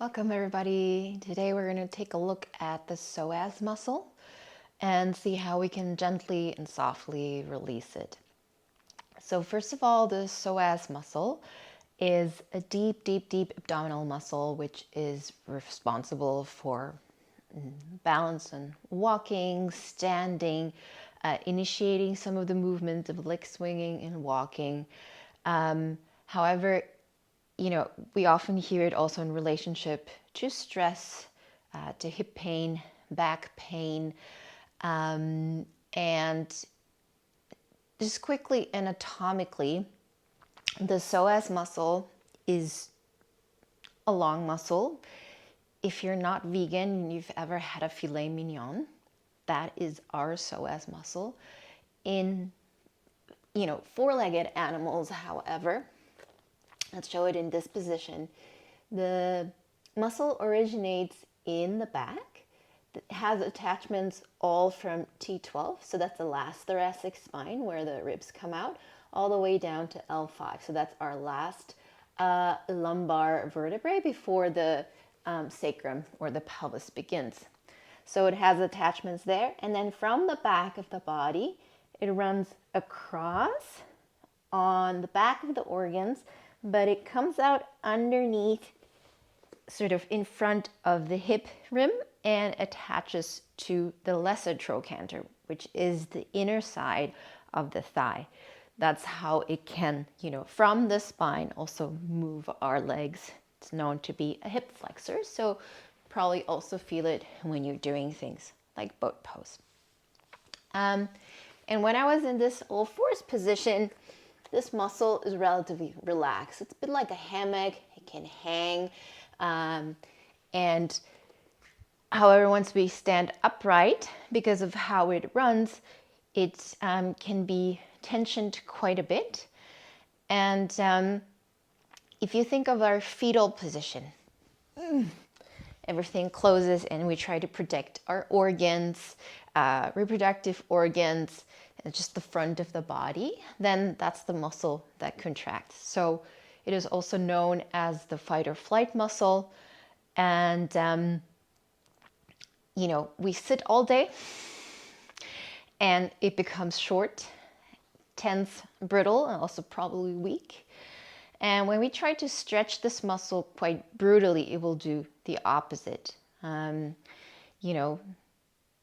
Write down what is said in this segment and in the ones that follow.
Welcome everybody. Today we're going to take a look at the psoas muscle and see how we can gently and softly release it. So first of all, the psoas muscle is a deep abdominal muscle which is responsible for balance and walking, standing, initiating some of the movements of leg swinging and walking. However, we often hear it also in relationship to stress, to hip pain, back pain, and just quickly anatomically, the psoas muscle is a long muscle. If you're not vegan and you've ever had a filet mignon, that is our psoas muscle. In four-legged animals, however, let's show it in this position. The muscle originates in the back. It has attachments all from T12, so that's the last thoracic spine where the ribs come out, all the way down to L5. So that's our last lumbar vertebrae before the sacrum or the pelvis begins. So it has attachments there, and then from the back of the body, it runs across on the back of the organs, but it comes out underneath, sort of in front of the hip rim, and attaches to the lesser trochanter, which is the inner side of the thigh. That's how it can, from the spine also move our legs. It's known to be a hip flexor, so probably also feel it when you're doing things like boat pose. And when I was in this all fours position, this muscle is relatively relaxed. It's a bit like a hammock. It can hang. And however, once we stand upright, because of how it runs, it can be tensioned quite a bit. And if you think of our fetal position, everything closes and we try to protect our organs, reproductive organs, and just the front of the body, then that's the muscle that contracts. So it is also known as the fight or flight muscle. And, we sit all day and it becomes short, tense, brittle, and also probably weak. And when we try to stretch this muscle quite brutally, it will do the opposite.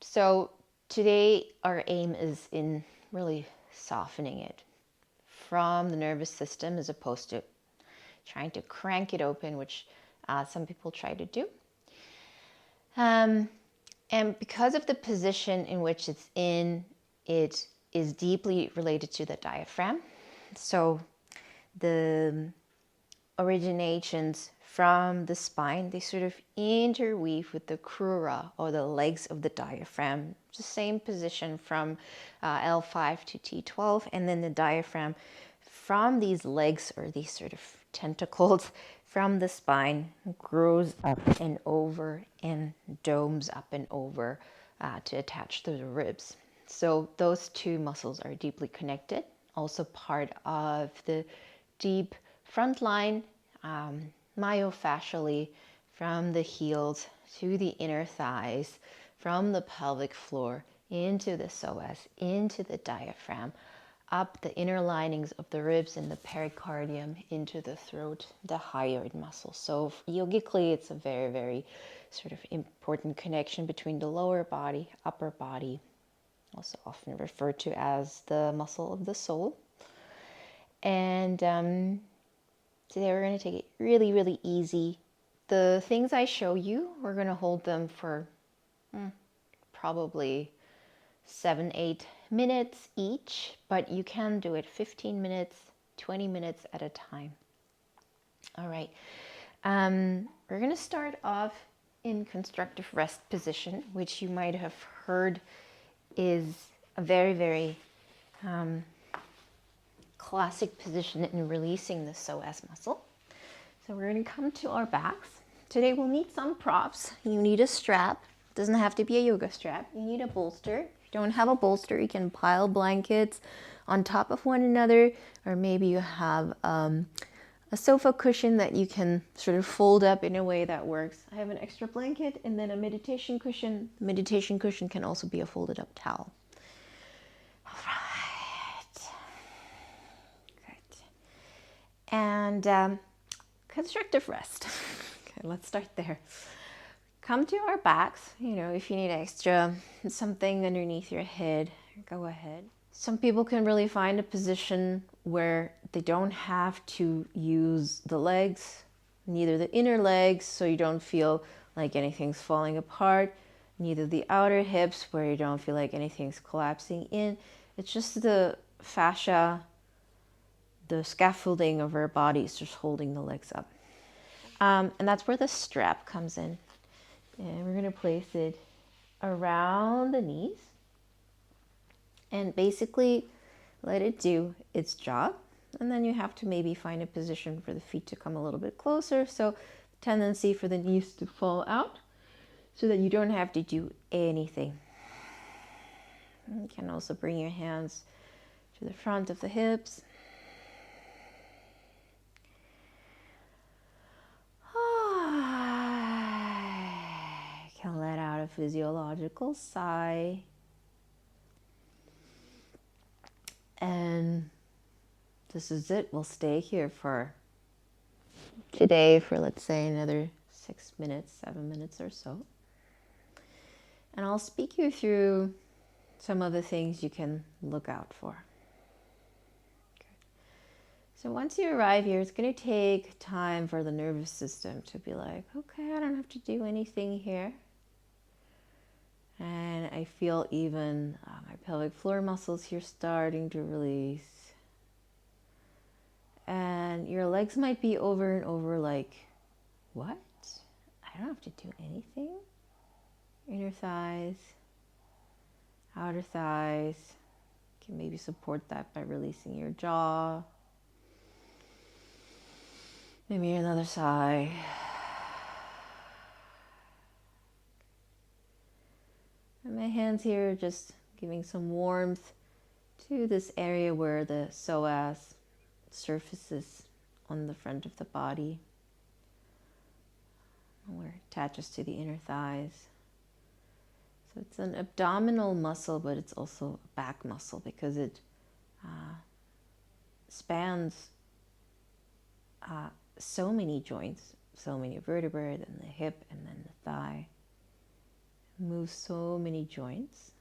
So today our aim is in really softening it from the nervous system as opposed to trying to crank it open, which some people try to do. And because of the position in which it's in, it is deeply related to the diaphragm. So the originations from the spine, they sort of interweave with the crura, or the legs of the diaphragm. It's the same position from L5 to T12, and then the diaphragm from these legs, or these sort of tentacles from the spine, grows up and over and domes up and over to attach to the ribs. So those two muscles are deeply connected, also part of the deep front line, myofascially, from the heels to the inner thighs, from the pelvic floor into the psoas, into the diaphragm, up the inner linings of the ribs and the pericardium, into the throat, the hyoid muscle. So yogically, it's a very, very sort of important connection between the lower body, upper body, also often referred to as the muscle of the soul. And today we're going to take it really, really easy. The things I show you, we're going to hold them for probably 7-8 minutes each, but you can do it 15 minutes, 20 minutes at a time. All right. We're going to start off in constructive rest position, which you might have heard is a very, very classic position in releasing the psoas muscle. So we're going to come to our backs. Today we'll need some props. You need a strap. It doesn't have to be a yoga strap. You need a bolster. If you don't have a bolster, you can pile blankets on top of one another, or maybe you have a a sofa cushion that you can sort of fold up in a way that works. I have an extra blanket and then a meditation cushion. The meditation cushion can also be a folded up towel. All right. Good. And constructive rest. Okay, let's start there. Come to our backs. If you need extra something underneath your head, go ahead. Some people can really find a position where they don't have to use the legs, neither the inner legs, so you don't feel like anything's falling apart, neither the outer hips where you don't feel like anything's collapsing in. It's just the fascia, the scaffolding of our bodies just holding the legs up. And that's where the strap comes in. And we're going to place it around the knees and basically let it do its job. And then you have to maybe find a position for the feet to come a little bit closer. So tendency for the knees to fall out so that you don't have to do anything. You can also bring your hands to the front of the hips. You can let out a physiological sigh. And this is it. We'll stay here for today for, let's say, another 6 minutes, 7 minutes or so. And I'll speak you through some of the things you can look out for. Okay. So once you arrive here, it's going to take time for the nervous system to be like, okay, I don't have to do anything here. And I feel even my pelvic floor muscles here starting to release. And your legs might be over and over like, what? I don't have to do anything? Inner thighs, outer thighs. You can maybe support that by releasing your jaw. Maybe another sigh. And my hands here are just giving some warmth to this area where the psoas surfaces on the front of the body, where it attaches to the inner thighs. So it's an abdominal muscle, but it's also a back muscle because it spans so many joints, so many vertebrae, then the hip and then the thigh. Moves so many joints.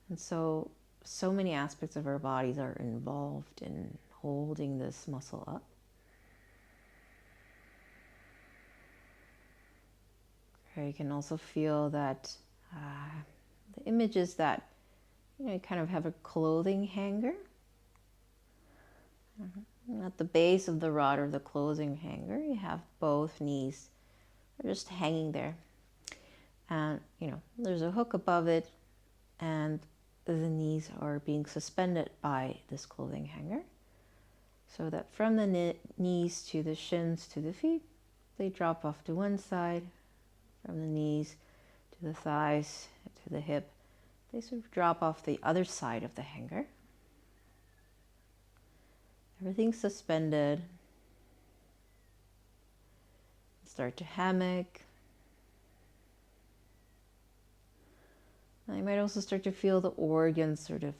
And so many aspects of our bodies are involved in holding this muscle up. Okay, you can also feel that the image is that you kind of have a clothing hanger. At the base of the rod or the clothing hanger, you have both knees. They're just hanging there. And, there's a hook above it, and the knees are being suspended by this clothing hanger. So that from the knees to the shins to the feet, they drop off to one side. From the knees to the thighs to the hip, they sort of drop off the other side of the hanger. Everything's suspended. Start to hammock. Now you might also start to feel the organs sort of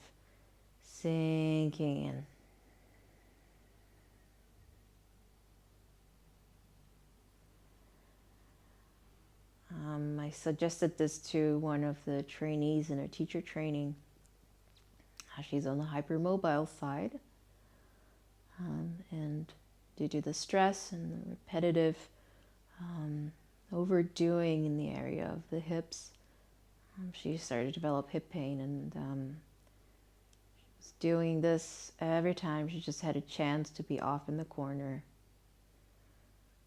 sinking in. I suggested this to one of the trainees in a teacher training. She's on the hypermobile side. And due to the stress and the repetitive overdoing in the area of the hips, she started to develop hip pain, and she was doing this every time she just had a chance to be off in the corner.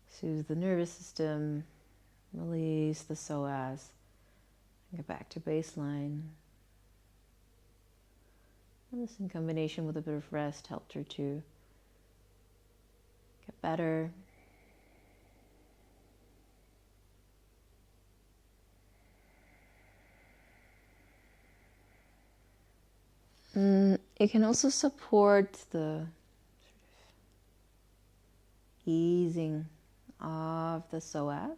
Soothe the nervous system, release the psoas, get back to baseline. And this, in combination with a bit of rest, helped her to get better. It can also support the easing of the psoas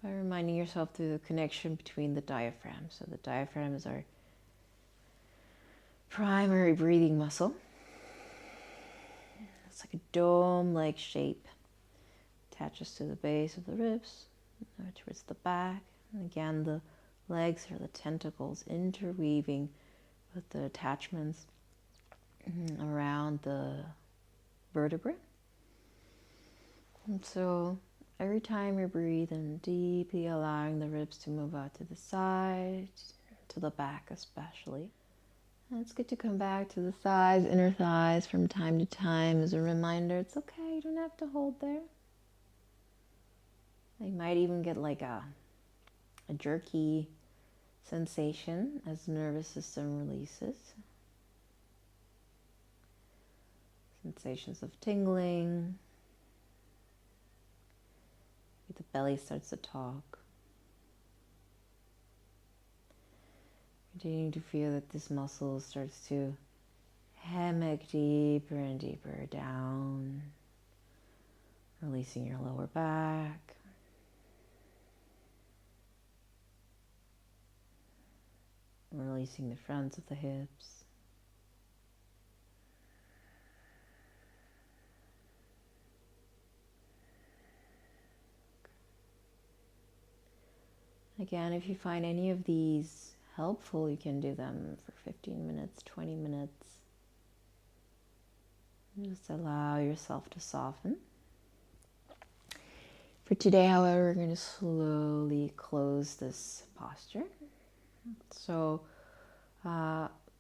by reminding yourself through the connection between the diaphragm. So the diaphragm is our primary breathing muscle. It's like a dome-like shape. Attaches to the base of the ribs, towards the back. And again, the legs are the tentacles interweaving with the attachments around the vertebrae. And so every time you breathe and deeply allowing the ribs to move out to the side, to the back especially. And it's good to come back to the thighs, inner thighs from time to time as a reminder. It's okay, you don't have to hold there. You might even get like a jerky sensation as the nervous system releases. Sensations of tingling. The belly starts to talk. Continuing to feel that this muscle starts to hammock deeper and deeper down, releasing your lower back. Releasing the fronts of the hips. Again, if you find any of these helpful, you can do them for 15 minutes, 20 minutes. Just allow yourself to soften. For today, however, we're going to slowly close this posture. So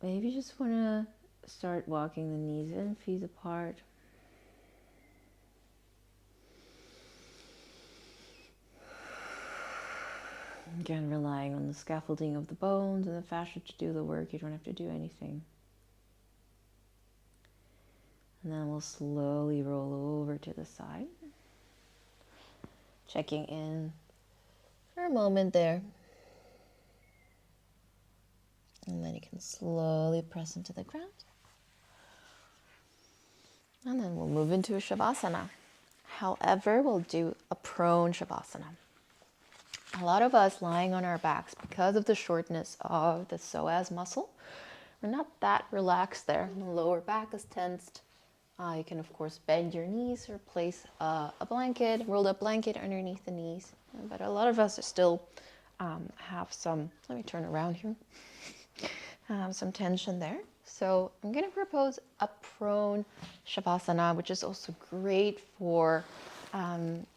maybe you just want to start walking the knees in, feet apart. Again, relying on the scaffolding of the bones and the fascia to do the work. You don't have to do anything. And then we'll slowly roll over to the side. Checking in for a moment there. And then you can slowly press into the ground. And then we'll move into a Shavasana. However, we'll do a prone Shavasana. A lot of us lying on our backs, because of the shortness of the psoas muscle, we're not that relaxed there. The lower back is tensed. You can, of course, bend your knees or place a blanket, rolled up blanket underneath the knees. But a lot of us are still have some, let me turn around here, some tension there. So I'm going to propose a prone Shavasana, which is also great for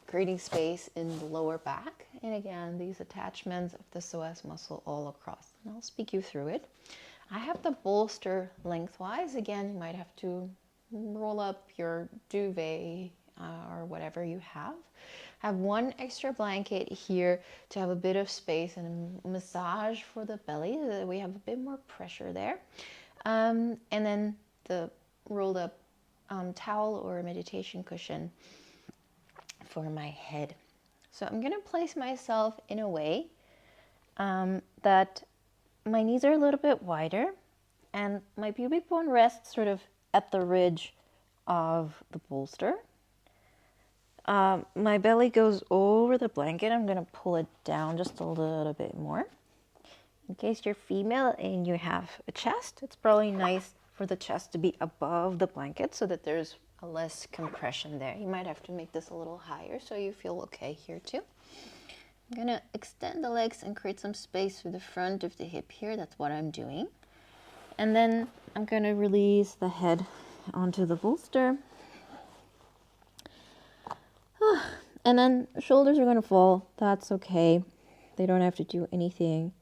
creating space in the lower back. And again, these attachments of the psoas muscle all across. And I'll speak you through it. I have the bolster lengthwise. Again, you might have to roll up your duvet or whatever you have. Have one extra blanket here to have a bit of space and a massage for the belly so that we have a bit more pressure there. And then the rolled up towel or a meditation cushion for my head. So I'm going to place myself in a way that my knees are a little bit wider and my pubic bone rests sort of at the ridge of the bolster. My belly goes over the blanket. I'm going to pull it down just a little bit more. In case you're female and you have a chest, it's probably nice for the chest to be above the blanket so that there's a less compression there. You might have to make this a little higher so you feel okay here too. I'm going to extend the legs and create some space through the front of the hip here. That's what I'm doing. And then I'm going to release the head onto the bolster. And then shoulders are going to fall. That's okay. They don't have to do anything.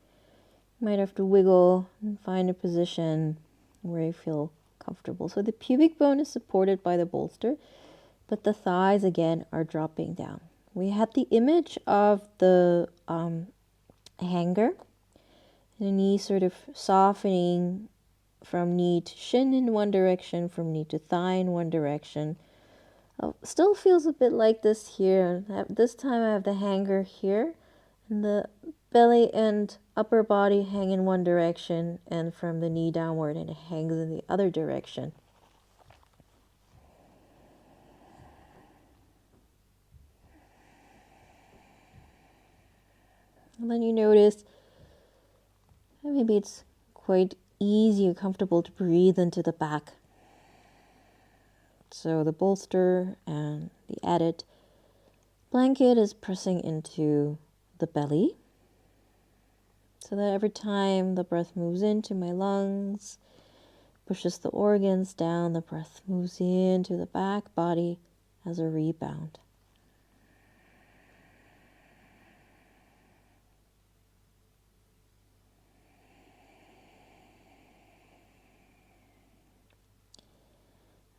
You might have to wiggle and find a position where you feel comfortable. So the pubic bone is supported by the bolster, but the thighs again are dropping down. We had the image of the hanger, the knee sort of softening from knee to shin in one direction, from knee to thigh in one direction. Still feels a bit like this here. This time I have the hanger here, and the belly and upper body hang in one direction, and from the knee downward, and it hangs in the other direction. And then you notice maybe it's quite easy and comfortable to breathe into the back. So the bolster and the added blanket is pressing into the belly, so that every time the breath moves into my lungs, pushes the organs down, the breath moves into the back body as a rebound.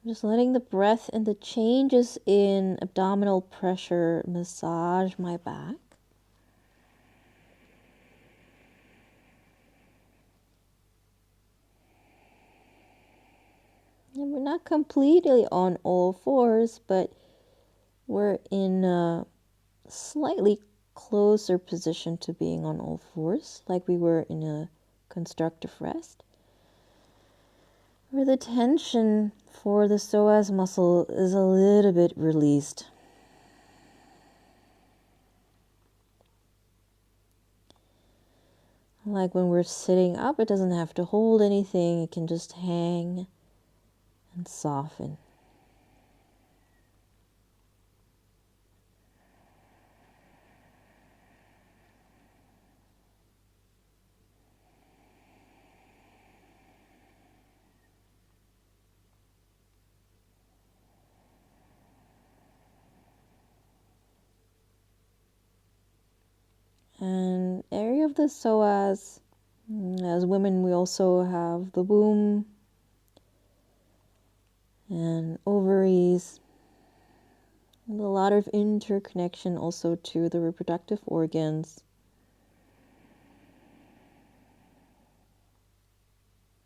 Just letting the breath and the changes in abdominal pressure massage my back. And we're not completely on all fours, but we're in a slightly closer position to being on all fours, like we were in a constructive rest, where the tension for the psoas muscle is a little bit released. Like when we're sitting up, it doesn't have to hold anything, it can just hang and soften. And area of the psoas, as women, we also have the womb and ovaries, and a lot of interconnection also to the reproductive organs.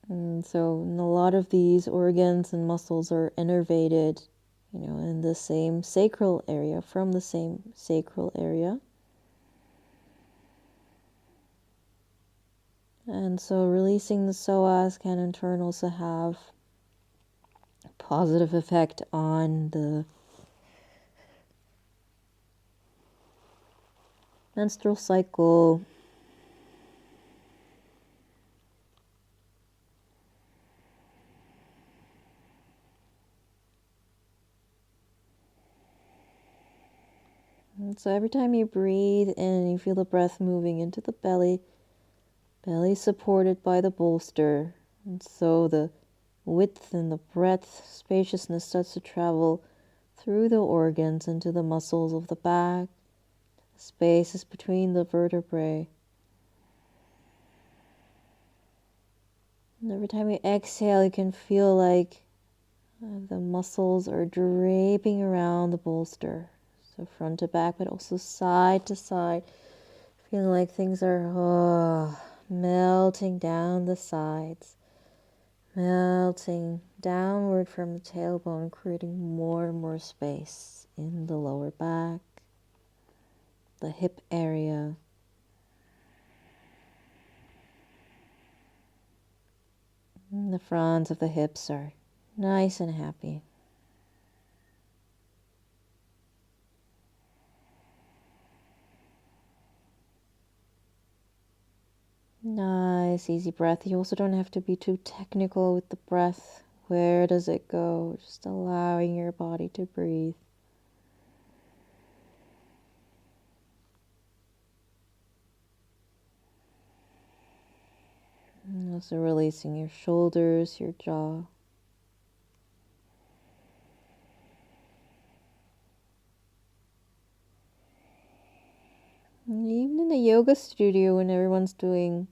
And so a lot of these organs and muscles are innervated, in the same sacral area, from the same sacral area. And so releasing the psoas can in turn also have a positive effect on the menstrual cycle. And so every time you breathe in, you feel the breath moving into the belly supported by the bolster. And so the width and the breadth, spaciousness starts to travel through the organs into the muscles of the back, the spaces between the vertebrae. And every time you exhale, you can feel like the muscles are draping around the bolster. So front to back, but also side to side. Feeling like things are melting down the sides. Melting downward from the tailbone, creating more and more space in the lower back, the hip area. And the fronts of the hips are nice and happy. Nice, easy breath. You also don't have to be too technical with the breath. Where does it go? Just allowing your body to breathe. And also releasing your shoulders, your jaw. And even in the yoga studio, when everyone's doing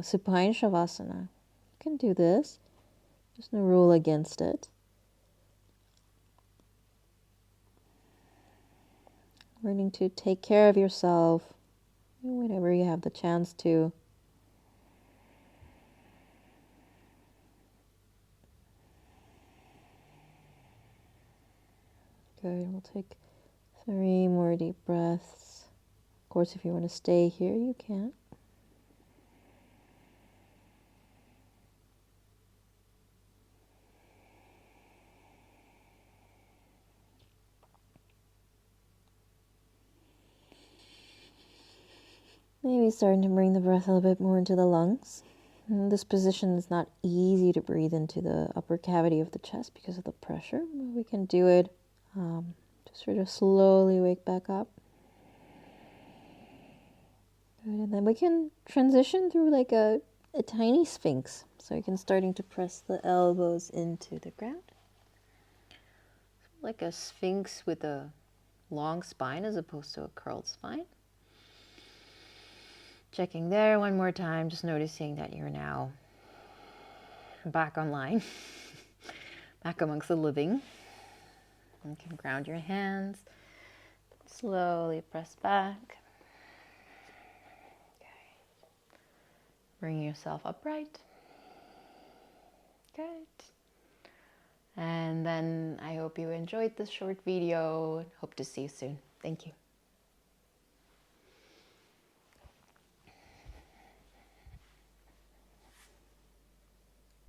supine shavasana, you can do this. There's no rule against it. Learning to take care of yourself whenever you have the chance to. Good. We'll take 3 more deep breaths. Of course, if you want to stay here, you can. Maybe starting to bring the breath a little bit more into the lungs. And this position is not easy to breathe into the upper cavity of the chest because of the pressure. But we can do it to sort of slowly wake back up. Good. And then we can transition through like a tiny sphinx. So you can starting to press the elbows into the ground. Like a sphinx with a long spine as opposed to a curled spine. Checking there one more time, just noticing that you're now back online, back amongst the living. You can ground your hands, slowly press back. Okay. Bring yourself upright. Good. And then I hope you enjoyed this short video. Hope to see you soon. Thank you.